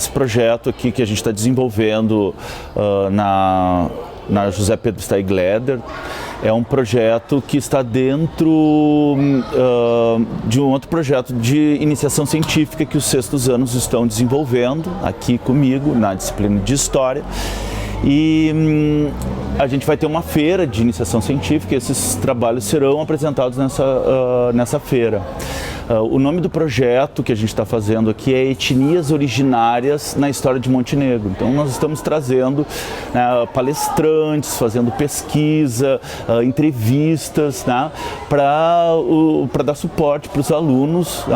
esse projeto aqui que a gente está desenvolvendo na José Pedro Steigleder é um projeto que está dentro de um outro projeto de iniciação científica que os sextos anos estão desenvolvendo aqui comigo na disciplina de História. E a gente vai ter uma feira de iniciação científica e esses trabalhos serão apresentados nessa feira. O nome do projeto que a gente está fazendo aqui é Etnias Originárias na História de Montenegro. Então nós estamos trazendo palestrantes, fazendo pesquisa, entrevistas, para dar suporte para os alunos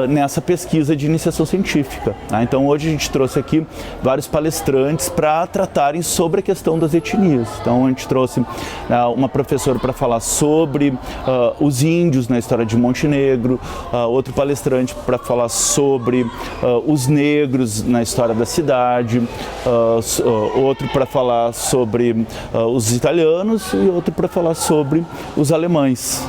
nessa pesquisa de iniciação científica. Então hoje a gente trouxe aqui vários palestrantes para tratarem sobre a questão das etnias. Então a gente trouxe uma professora para falar sobre os índios na história de Montenegro, outro palestrante para falar sobre os negros na história da cidade, outro para falar sobre os italianos e outro para falar sobre os alemães.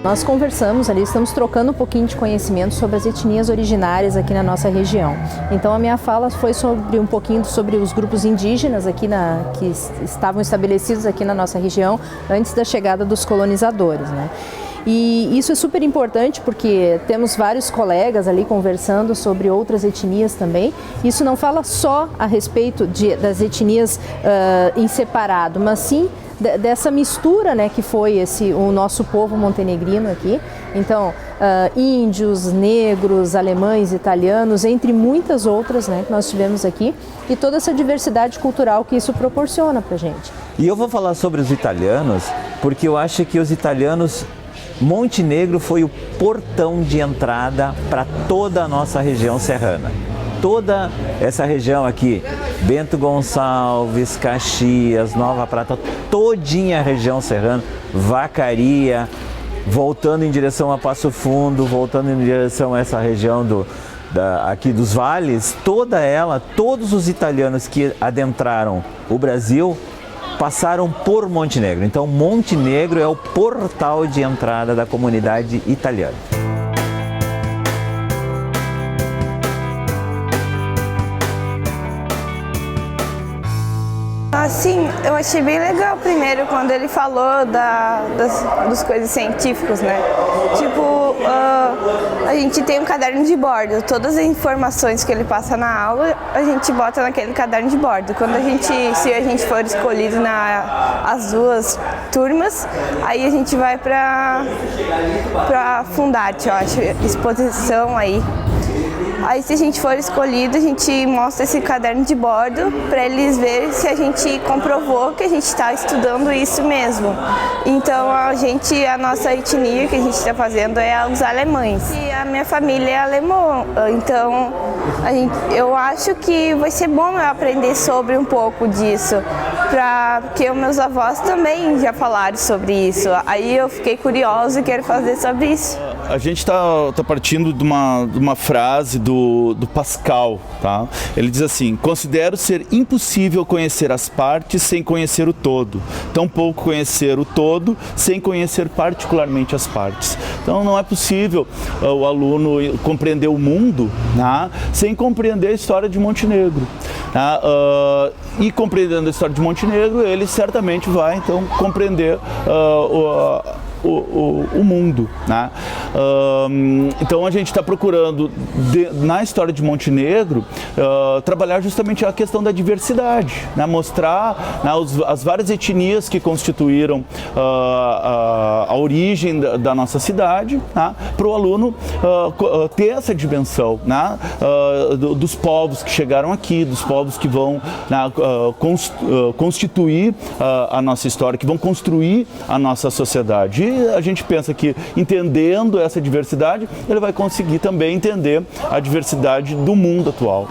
Nós conversamos ali, estamos trocando um pouquinho de conhecimento sobre as etnias originárias aqui na nossa região. Então a minha fala foi sobre um pouquinho sobre os grupos indígenas aqui que estavam estabelecidos aqui na nossa região antes da chegada dos colonizadores, né? E isso é super importante porque temos vários colegas ali conversando sobre outras etnias também. Isso não fala só a respeito das etnias em separado, mas sim dessa mistura, né, que foi o nosso povo montenegrino aqui. Então, índios, negros, alemães, italianos, entre muitas outras, né, que nós tivemos aqui, e toda essa diversidade cultural que isso proporciona pra gente. E eu vou falar sobre os italianos, porque eu acho que os italianos, Montenegro foi o portão de entrada para toda a nossa região serrana. Toda essa região aqui, Bento Gonçalves, Caxias, Nova Prata, todinha a região serrana, Vacaria, voltando em direção a Passo Fundo, voltando em direção a essa região aqui dos vales, todos os italianos que adentraram o Brasil passaram por Montenegro. Então Montenegro é o portal de entrada da comunidade italiana. Assim, eu achei bem legal primeiro quando ele falou das coisas científicas, né? Tipo, a gente tem um caderno de bordo, todas as informações que ele passa na aula, a gente bota naquele caderno de bordo. Se a gente for escolhido as duas turmas, aí a gente vai para Fundarte, eu acho, exposição aí. Aí se a gente for escolhido, a gente mostra esse caderno de bordo para eles verem se a gente comprovou que a gente está estudando isso mesmo. Então a nossa etnia que a gente está fazendo é os alemães. E a minha família é alemã, então eu acho que vai ser bom eu aprender sobre um pouco disso, porque os meus avós também já falaram sobre isso. Aí eu fiquei curiosa e quero fazer sobre isso. A gente está partindo de uma frase do Pascal, tá? Ele diz assim: considero ser impossível conhecer as partes sem conhecer o todo, tampouco conhecer o todo sem conhecer particularmente as partes. Então não é possível o aluno compreender o mundo, né, sem compreender a história de Montenegro. E compreendendo a história de Montenegro, ele certamente vai então compreender o mundo, né? Então a gente está procurando na história de Montenegro trabalhar justamente a questão da diversidade, né? Mostrar, né, as várias etnias que constituíram a origem da nossa cidade, né? Para o aluno ter essa dimensão, né? Dos povos que chegaram aqui, dos povos que vão, né, constituir a nossa história, que vão construir a nossa sociedade. E a gente pensa que entendendo essa diversidade, ele vai conseguir também entender a diversidade do mundo atual.